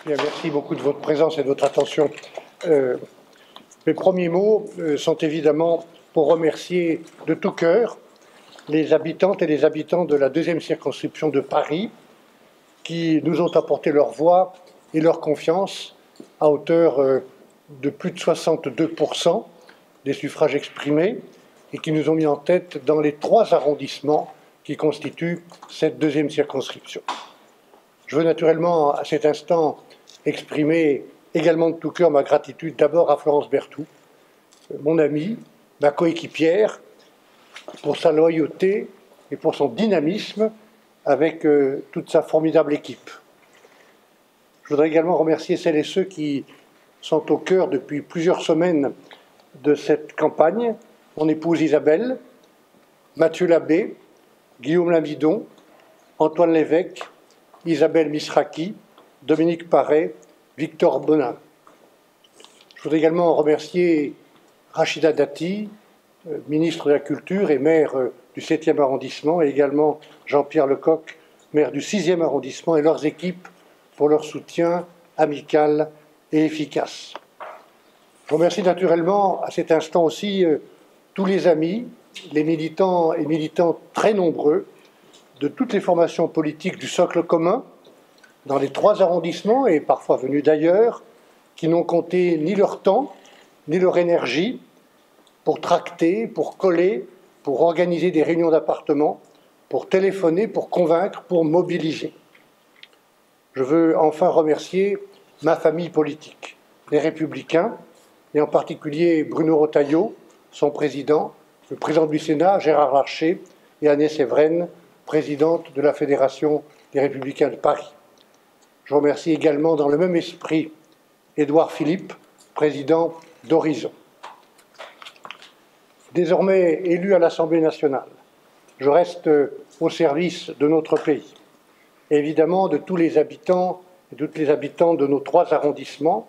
Bien, merci beaucoup de votre présence et de votre attention. Mes premiers mots sont évidemment pour remercier de tout cœur les habitantes et les habitants de la deuxième circonscription de Paris qui nous ont apporté leur voix et leur confiance à hauteur de plus de 62% des suffrages exprimés et qui nous ont mis en tête dans les 3 arrondissements qui constituent cette deuxième circonscription. Je veux naturellement à cet instant exprimer également de tout cœur ma gratitude d'abord à Florence Berthoud, mon amie, ma coéquipière, pour sa loyauté et pour son dynamisme avec toute sa formidable équipe. Je voudrais également remercier celles et ceux qui sont au cœur depuis plusieurs semaines de cette campagne, mon épouse Isabelle, Mathieu Labbé, Guillaume Lamidon, Antoine Lévesque, Isabelle Misraki, Dominique Paré, Victor Bonin. Je voudrais également remercier Rachida Dati, ministre de la Culture et maire du 7e arrondissement, et également Jean-Pierre Lecoq, maire du 6e arrondissement, et leurs équipes pour leur soutien amical et efficace. Je remercie naturellement à cet instant aussi tous les amis, les militants et militantes très nombreux de toutes les formations politiques du socle commun, dans les 3 arrondissements et parfois venus d'ailleurs, qui n'ont compté ni leur temps, ni leur énergie pour tracter, pour coller, pour organiser des réunions d'appartements, pour téléphoner, pour convaincre, pour mobiliser. Je veux enfin remercier ma famille politique, les Républicains, et en particulier Bruno Retailleau, son président, le président du Sénat, Gérard Larcher, et Agnès Evren, présidente de la Fédération des Républicains de Paris. Je remercie également, dans le même esprit, Édouard Philippe, président d'Horizon. Désormais élu à l'Assemblée nationale, je reste au service de notre pays, et évidemment de tous les habitants et toutes les habitantes de nos 3 arrondissements,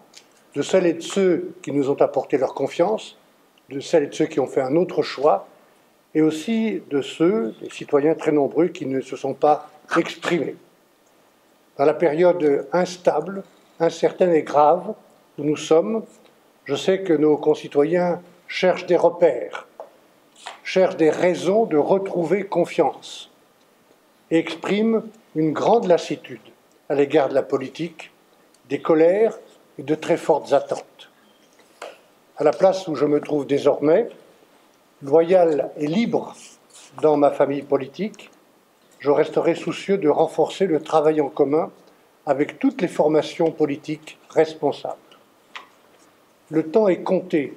de celles et de ceux qui nous ont apporté leur confiance, de celles et de ceux qui ont fait un autre choix, et aussi de ceux, des citoyens très nombreux, qui ne se sont pas exprimés. Dans la période instable, incertaine et grave où nous sommes, je sais que nos concitoyens cherchent des repères, cherchent des raisons de retrouver confiance et expriment une grande lassitude à l'égard de la politique, des colères et de très fortes attentes. À la place où je me trouve désormais, loyal et libre dans ma famille politique, je resterai soucieux de renforcer le travail en commun avec toutes les formations politiques responsables. Le temps est compté.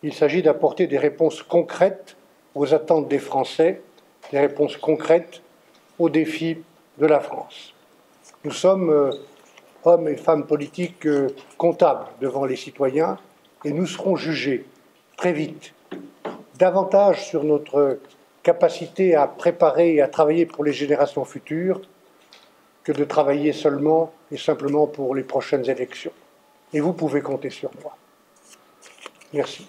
Il s'agit d'apporter des réponses concrètes aux attentes des Français, des réponses concrètes aux défis de la France. Nous sommes hommes et femmes politiques comptables devant les citoyens et nous serons jugés très vite, davantage sur notre capacité à préparer et à travailler pour les générations futures que de travailler seulement et simplement pour les prochaines élections. Et vous pouvez compter sur moi. Merci.